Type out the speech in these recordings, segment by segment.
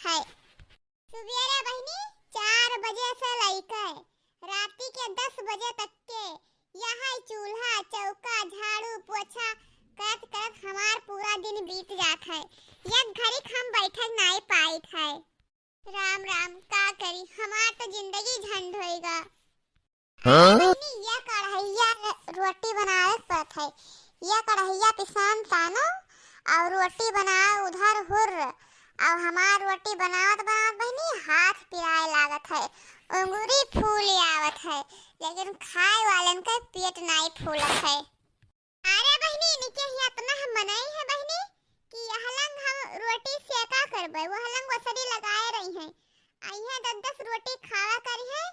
है। सुबेरे बहनी 4 बजे से लेकर राती के 10 बजे तक के यहाँ चूल्हा चौका झाड़ू पोछा करत करत हमार पूरा दिन बीत जात है। एक घड़ी हम बैठे नहीं पाइत है। राम राम का करी, हमार तो जिंदगी झंड होएगा। बहनी ये कढ़ैया रोटी बनाए पड़त है। ये कढ़ैया पिसान तानो और रोटी बना उधर हुर और हमार रोटी बनावत बनावत बहनी हाथ पिराए लागत है, अंगूरी फूल आवत है, लेकिन खाए वालन का पेट नहीं फूलत है। अरे बहनी निके ही इतना हम बनाई है बहनी कि हलंग हम रोटी सेका करबे, वो हलंग वसड़ी लगाए रही है। आइए 10-10 रोटी खावा करी है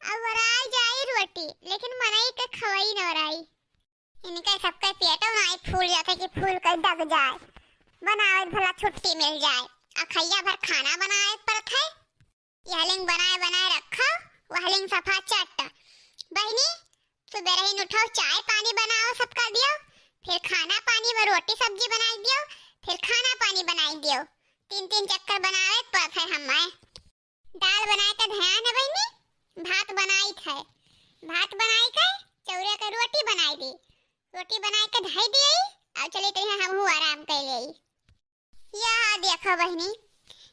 और वराई जाई रोटी, लेकिन मनई के खवई न वराई। इनके सबके पेटों नहीं फूल जाते कि फूल कर दग जाए, बनावे भला छुट्टी मिल जाए। अखैया भर खाना बनाए पड़त है। यहलिंग बनाए बनाए रखो, वहलिंग सफा चट। बहनी सुबह ही उठो, चाय पानी बनाओ सबका दियो, फिर खाना पानी में रोटी सब्जी बनाई दियो, फिर खाना पानी बनाई दियो। 3-3 चक्कर बनावे पड़त है। हमें दाल बनाए का ध्यान है बहनी, भात बनाई है, भात बनाई के चौरे का रोटी बनाई दी, रोटी बनाए के धई दी और चले तो हम आराम कर ले। यह देखो बहनी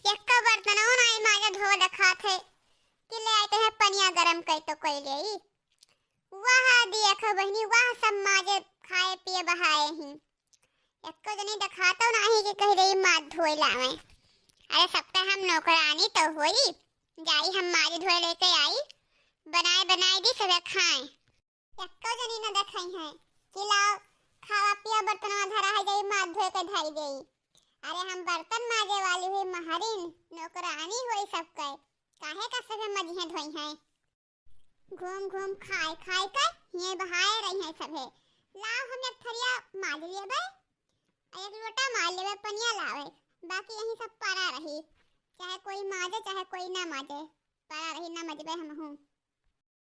एक का बर्तनों नहीं माजा धो रखा थे कि ले आते हैं पनिया गरम कर तो कोई ले। वह देखो बहनी वह सब माजे खाए पिए बहाए ही, एक को जनी दिखाता नहीं कि कह रही माज धोई लावे। अरे सबका हम नौकरानी तो होई जाई, हम माजे धोए लेके आई, बनाए बनाई दी सब खाए। एक को जनी न देखाई है कि लाओ खावा पिया बर्तनवा धरा है जाई माज धोए के धई देई। अरे हम बर्तन माजे वाली हुई महरीन नौकरानी हुई सबके, काहे का सबे मजिहे धोई हैं। घूम घूम खाए खाए कर ये बहाए रही हैं सबे। लाओ हम एक थरिया माज लेबे, एक लोटा माज लेबे, पनिया लावे, बाकी यही सब पड़ा रही, चाहे कोई माजे चाहे कोई ना माजे, पड़ा रही ना मजबे हम हूं।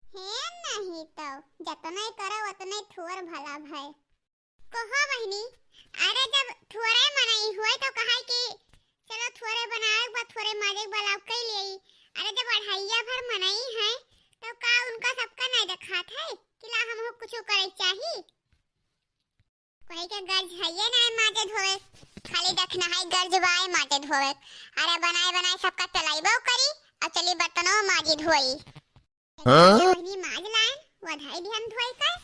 है नहीं तो जतने करो उतने ठोर भला भाई। कहो बहनी अरे जब थोड़े मनाई हुए तो कहा कि चलो थोड़े बनाए बा थोड़े माजे बलाव कर लिए। अरे जब अढ़ाइया भर मनाई है तो का उनका सबका नहीं दिखात है कि ला हम कुछ करे चाहिए। कोई के गर्ज है ये नहीं माजे धोवे, खाली देखना है गर्ज बाय माजे धोवे। अरे बनाए बनाए सबका चलाइबो करी और चली बर्तनों माजी धोई। बहनी माज लाइन वधाई दी हम धोई कर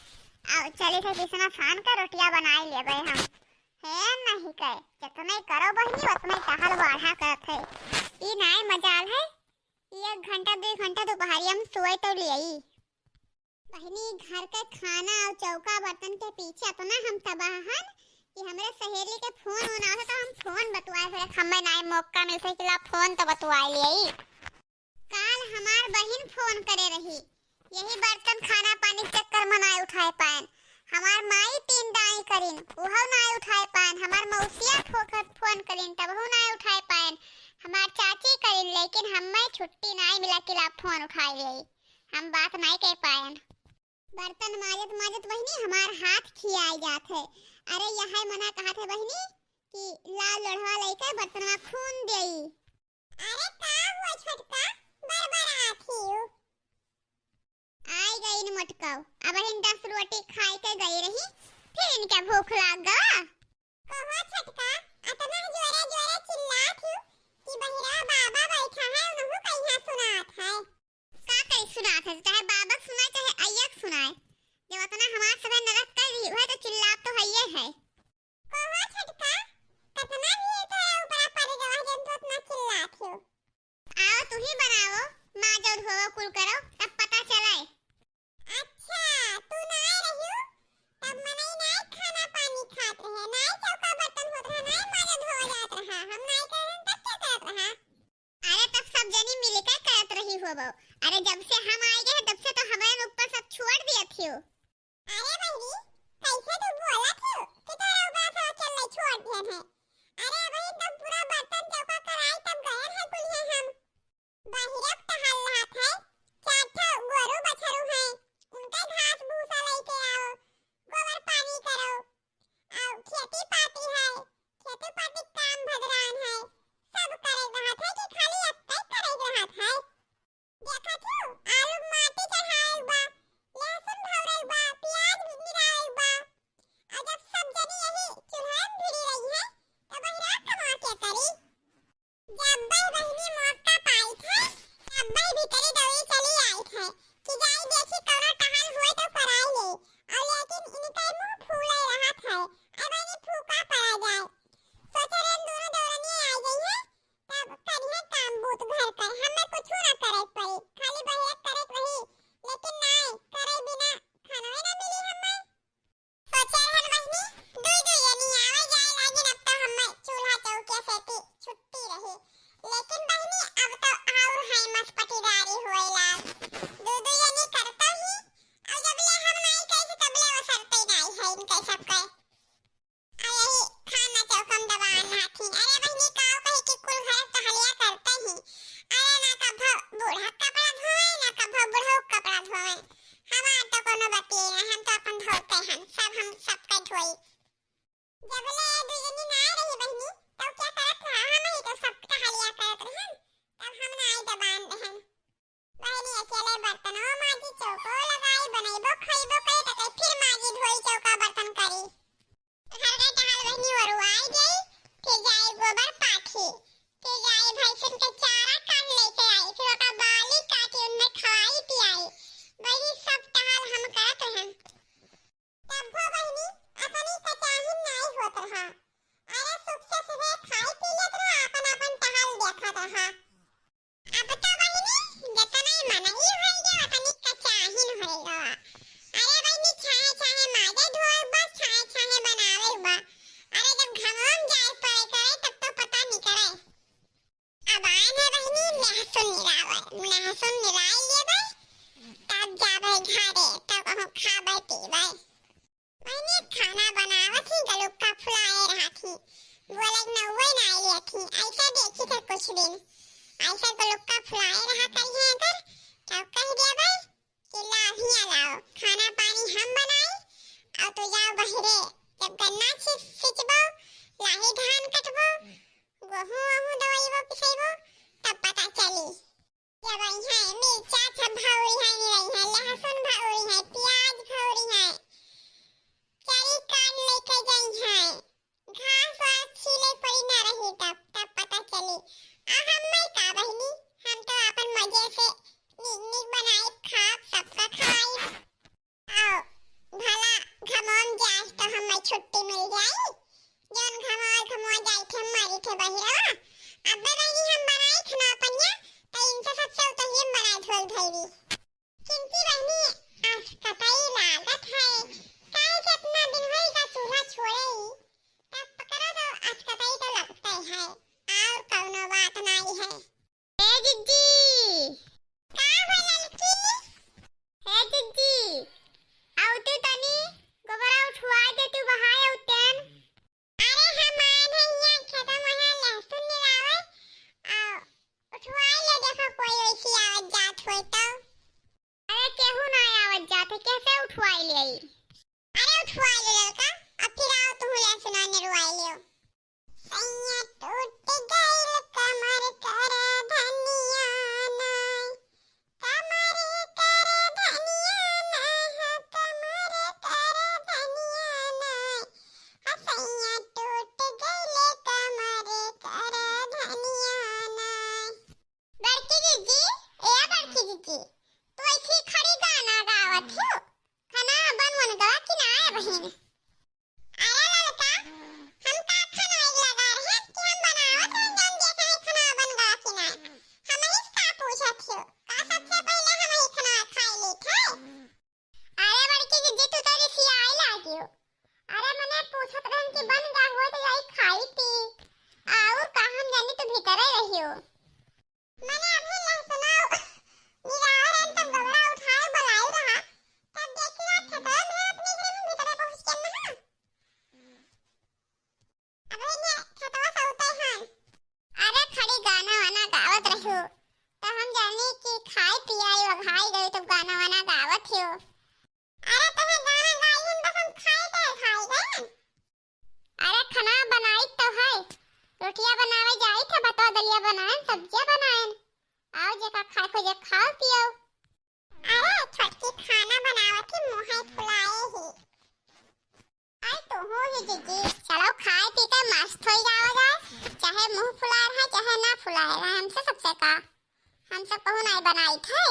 और चले थे बिसना फान का रोटियां बनाए ले गए हम। है नहीं कहे जितने करो बहनी उतने टहल बढ़ा करत है। ई नहीं मजाल है 1 घंटा 2 घंटा दोपहरी हम सोए तो लिए। बहनी घर के खाना और चौका बर्तन के पीछे इतना हम तबाह हन कि हमरे सहेली के फोन होना हो तो हम फोन बतवाए फिर हमें नहीं मौका मिलते कि ला फोन तो बतवाए लिए। काल हमार बहन फोन करे रही, यही बर्तन खाना पानी चक्कर मनाए उठाए पाएन। हमार माई 3 दाई करिन उहो नहीं उठाए पाएन, हमार मौसिया फोन करिन तब वो नहीं उठाए पाएन, हमार चाची करिन लेकिन हमें छुट्टी नहीं मिला कि ला फोन उठाए ले, हम बात नहीं कह पाएन। बर्तन माजत माजत बहनी हमार हाथ खियाई जात है। अरे यह मना कहा थे बहनी कि लाल लोढ़वा लेके बर्तनवा खून देई। अरे का हुआ छोटका बरबर आखियो आई गई न मटकाओ। अब इन 10 रोटी खाई के गई रही, फिर इनका भूख लग गया। कहो छटका अतना जोरे जोरे चिल्लात हूं कि बहिरा बाबा बैठा है उन्हों कहिया सुनात है। का कई सुनात है, चाहे बाबा सुनाए चाहे अय्यक सुनाए, जब अतना हमार सबे नरक कर रही है तो चिल्लात तो हइये है। कहो छटका कतना भी तो ऊपर पड़ गवा जब तो इतना चिल्लात हो। आओ तू ही बनाओ, माजो धोवो कुल करो तब पता चले। अच्छा तू ना रही हो तब मने नहीं खाना पानी खात रहे, नहीं चौका बर्तन होत रहा, नहीं माजा धो जात रहा, हम नहीं करन तब क्या करत रहा। अरे तब सब जनी मिल के करत रही होबो। अरे जब से हम आए गए तब से तो हमें ऊपर सब छोड़ दिया थियो। अरे बहनी कैसे तू बोला थियो कि जबले दुजनी ना रही बहनी तो क्या करत रहा हम ही तो सब कहालिया करत रहन तब हम ना आई दबान रहन बहनी अकेले बर्तनों माजी चौको लगाई बनैबो खइबो करे त फिर माजी धोई चौका बर्तन करी हर गई टहल बहनी वरुआई गई फिर जाई गोबर पाथी फिर जाई भैंसन के चारा काट लेके आई फिर ओका बाली काटी उनमें खवाई पियाई बहनी सब टहल हम करत रहन तब वो बहनी अपनी कचाहिन नाई होत रहा अरे सुख से सुबह खाई पी लेत रहा अपन अपन टहल देखत रहा अब तो बहनी जतने मनई होई गे अपनी कचाहिन होई गवा अरे बहनी छाहे छाहे माजे धोए बस छाहे छाहे बनावे बा अरे जब घमम जाए पड़े करे तब तो पता नहीं करे अब आए है बहनी लहसुन निराई लेबै तब जाबै घरे तब हम खाबै पीबै मैंने खाना बनावत ही गलुक्का फुलाए रहा थी बोले नौवे ना आई थी ऐसा देखी थे कुछ दिन ऐसा गलुक्का फुलाए रहा करिए अगर तब कह दिया भाई कि लाभिया लाओ खाना पानी हम बनाई और तो जाओ बहरे जब गन्ना सिंचबो लाही धान कटबो गेहूं दवाई वो पिसैबो तब पता चली जब यहाँ मिर्चा सब भौरी है नहीं है लहसुन भौरी है प्याज भौरी है चरी काट लेके जाई है घास वास छीले पड़ी ना रही तब पता चली हम नहीं का बहनी हम तो अपन मजे से निक बनाई खा सबका खाई आओ भला घमौन जाए तो हमें छुट्टी मिल जाए जौन घमौन जाए थे हमारी थे बहिरवा अब बहनी हम बनाई खाना पनिया तो इनसे सबसे उतही बनाई धोल धैरी चिंची बहनी आज कतई लागत है काहे से इतना दिन होएगा चूल्हा छोड़े ही तब पकड़ा तो आज कतई तो लगता है और कौनो बात नहीं है ए जिज्जी का होला लड़की ए जिज्जी आउ तू तनी गोबरा उठवा दे तू बहाए उतन अरे हम आए हैं यहाँ खेतों में लहसुन निरावे उठवाई ले देखो कोई ऐसी आवाज जात होई तो अरे केहू ना आवाज जात कैसे उठवाई ले आई अरे उठवाई ले लड़का अब फिर आओ तुम लहसुन निरवाई लियो सैया टूट गई कमर कर धनिया नाय कमर कर धनिया नाय कमर कर धनिया नाय सैया टूट गई कमर कर धनिया नाय बड़की जीजी तू ऐसी खड़ी गाना गावत हो खाना बनवन गा कि ना है बहन अरे लड़का हम का खाना लगा रहे कि हम बनावत हैं जन देखा है खाना बन गा कि ना हम इसका पूछत हो का सबसे पहले हम ही खाना खाई ली थे अरे बड़की जीजी तू तो रिसियाई लागियो अरे मने पूछत रहन कि बन गा हो तो जाई खाई पी और का हम जानी तो भीतर ही रहियो मने अभी लहसुनाओ निरावरन तब गबरा उठाए बुलाई रहा तब देखला था तो मैं अपने घर में भीतर पहुंच के ना अबे ने छतवा सौते हैं अरे खड़ी गाना वाना गावत रहो तो हम जाने कि खाई पियाई वघाई गई तो गाना वाना गावत हो अरे तुम्हें गाना गाई हम बस हम खाई गए अरे खाना बनाई तो है रोटियां बनावे जाई थे बता दलिया बनाए सब्जियां बनाए आओ जेका खाए को जे खाओ पियो अरे छोटी खाना बनावे के मुंह फुलाए ही आई तो हो ही जीजी चलो खाए पी के मस्त हो जाओ जाए चाहे मुंह फुला रहा चाहे ना फुला रहा हमसे सबसे का हम सब कहू नहीं बनाई थे